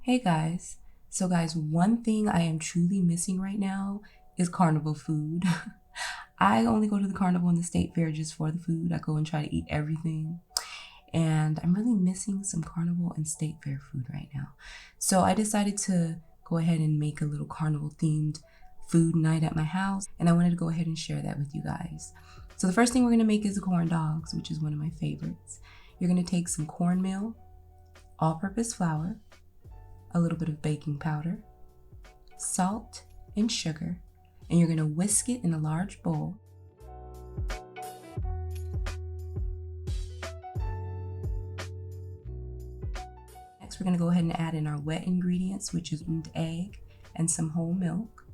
Hey guys. So guys, one thing I am truly missing right now is carnival food. I only go to the carnival and the state fair just for the food. I go and try to eat everything. And I'm really missing some carnival and state fair food right now. So I decided to go ahead and make a little carnival themed food night at my house. And I wanted to go ahead and share that with you guys. So the first thing we're gonna make is the corn dogs, which is one of my favorites. You're gonna take some cornmeal, all-purpose flour, a little bit of baking powder, salt, and sugar, and you're gonna whisk it in a large bowl. Next, we're gonna go ahead and add in our wet ingredients, which is an egg and some whole milk.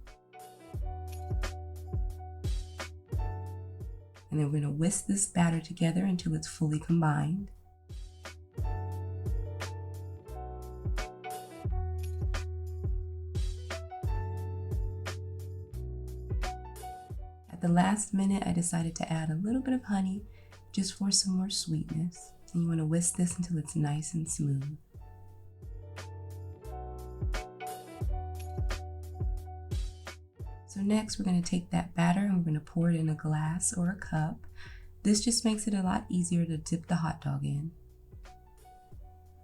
And then we're gonna whisk this batter together until it's fully combined. At the last minute, I decided to add a little bit of honey just for some more sweetness. And you want to whisk this until it's nice and smooth. So next, we're going to take that batter and we're going to pour it in a glass or a cup. This just makes it a lot easier to dip the hot dog in.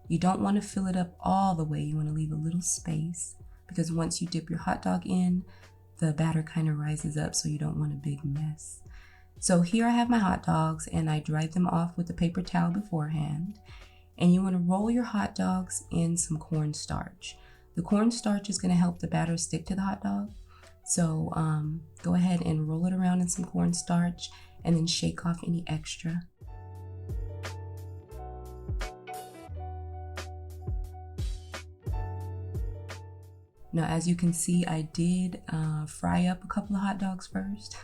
You don't want to fill it up all the way. You want to leave a little space because once you dip your hot dog in, the batter kind of rises up, so you don't want a big mess. So here I have my hot dogs and I dried them off with a paper towel beforehand. And you want to roll your hot dogs in some cornstarch. The cornstarch is going to help the batter stick to the hot dog. So go ahead and roll it around in some cornstarch and then shake off any extra. Now, as you can see, I did fry up a couple of hot dogs first.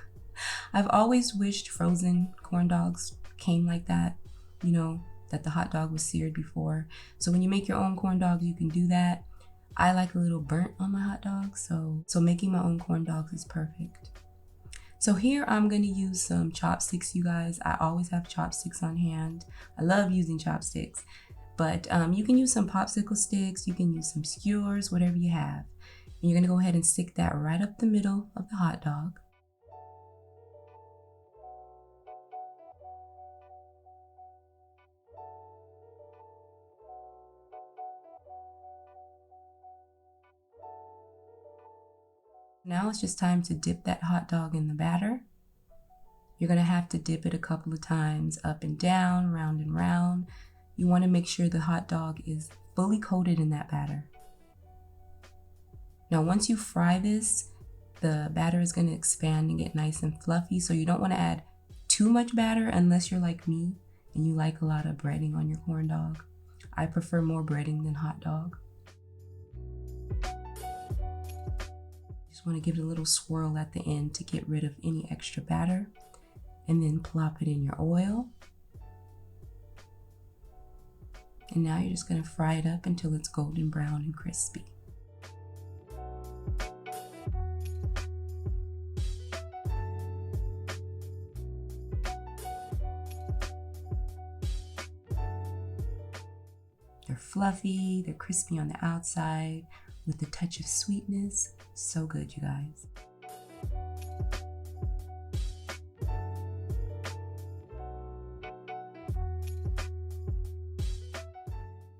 I've always wished frozen corn dogs came like that, you know, that the hot dog was seared before. So when you make your own corn dogs, you can do that. I like a little burnt on my hot dogs, so making my own corn dogs is perfect. So here I'm going to use some chopsticks, you guys. I always have chopsticks on hand. I love using chopsticks. But you can use some popsicle sticks, you can use some skewers, whatever you have. And you're gonna go ahead and stick that right up the middle of the hot dog. Now it's just time to dip that hot dog in the batter. You're gonna have to dip it a couple of times, up and down, round and round. You wanna make sure the hot dog is fully coated in that batter. Now, once you fry this, the batter is going to expand and get nice and fluffy. So you don't want to add too much batter unless you're like me and you like a lot of breading on your corn dog. I prefer more breading than hot dog. Just want to give it a little swirl at the end to get rid of any extra batter. And then plop it in your oil. And now you're just going to fry it up until it's golden brown and crispy. They're fluffy, they're crispy on the outside with a touch of sweetness. So good, you guys.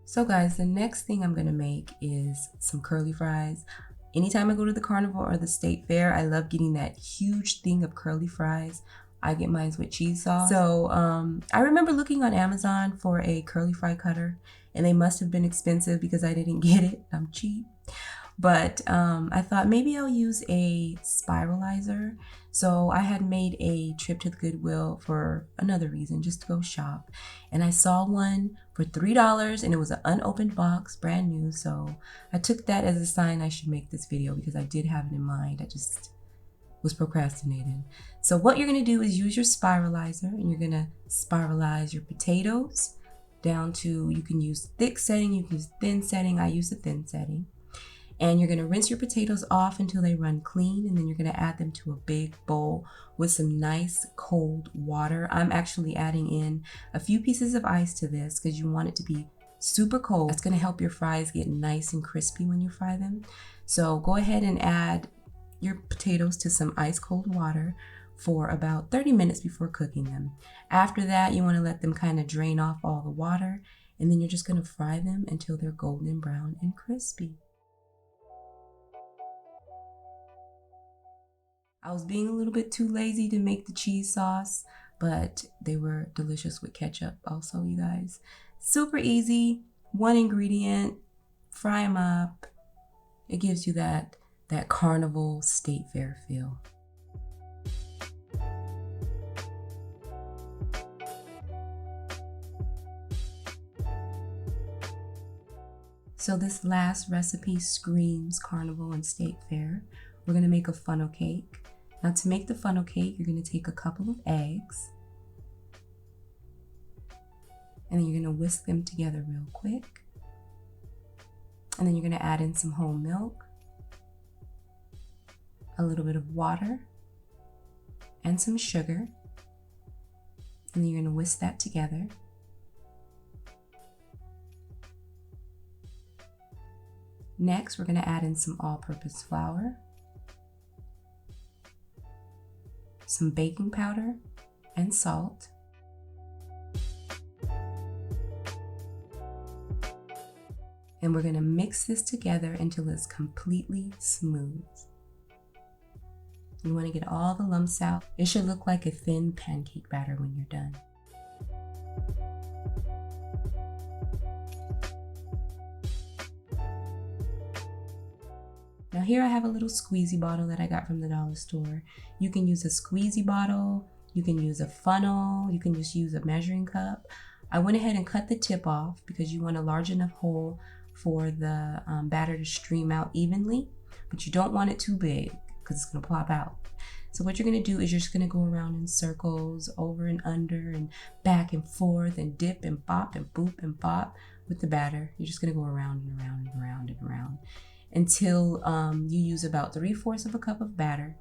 So guys, the next thing I'm gonna make is some curly fries. Anytime I go to the carnival or the state fair, I love getting that huge thing of curly fries. I get mine with cheese sauce. So I remember looking on Amazon for a curly fry cutter, and they must have been expensive because I didn't get it. I'm cheap. But I thought maybe I'll use a spiralizer. So I had made a trip to the Goodwill for another reason, just to go shop. And I saw one for $3 and it was an unopened box, brand new. So I took that as a sign I should make this video because I did have it in mind. I just was procrastinating. So what you're gonna do is use your spiralizer and you're gonna spiralize your potatoes down to, you can use thick setting, you can use thin setting. I use the thin setting. And you're gonna rinse your potatoes off until they run clean, and then you're gonna add them to a big bowl with some nice cold water. I'm actually adding in a few pieces of ice to this because you want it to be super cold. That's gonna help your fries get nice and crispy when you fry them. So go ahead and add your potatoes to some ice cold water for about 30 minutes before cooking them. After that, you wanna let them kind of drain off all the water, and then you're just gonna fry them until they're golden brown and crispy. I was being a little bit too lazy to make the cheese sauce, but they were delicious with ketchup also, you guys. Super easy, one ingredient, fry them up. It gives you that Carnival state fair feel. So this last recipe screams Carnival and state fair. We're gonna make a funnel cake. Now to make the funnel cake, you're gonna take a couple of eggs and then you're gonna whisk them together real quick. And then you're gonna add in some whole milk, a little bit of water, and some sugar. And then you're gonna whisk that together. Next, we're gonna add in some all-purpose flour, some baking powder, and salt. And we're gonna mix this together until it's completely smooth. You wanna get all the lumps out. It should look like a thin pancake batter when you're done. Now here I have a little squeezy bottle that I got from the dollar store. You can use a squeezy bottle, you can use a funnel, you can just use a measuring cup. I went ahead and cut the tip off because you want a large enough hole for the batter to stream out evenly, but you don't want it too big because it's gonna plop out. So what you're gonna do is you're just gonna go around in circles, over and under and back and forth and dip and bop and boop and bop with the batter. You're just gonna go around and around and around and around until you use about 3/4 of a cup of batter.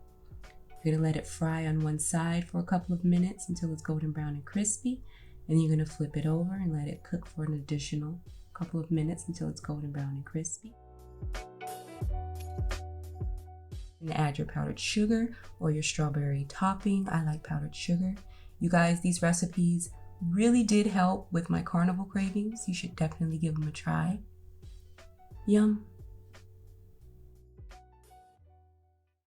You're gonna let it fry on one side for a couple of minutes until it's golden brown and crispy. And then you're gonna flip it over and let it cook for an additional couple of minutes until it's golden brown and crispy. And add your powdered sugar or your strawberry topping. I like powdered sugar. You guys, these recipes really did help with my carnival cravings. You should definitely give them a try. Yum.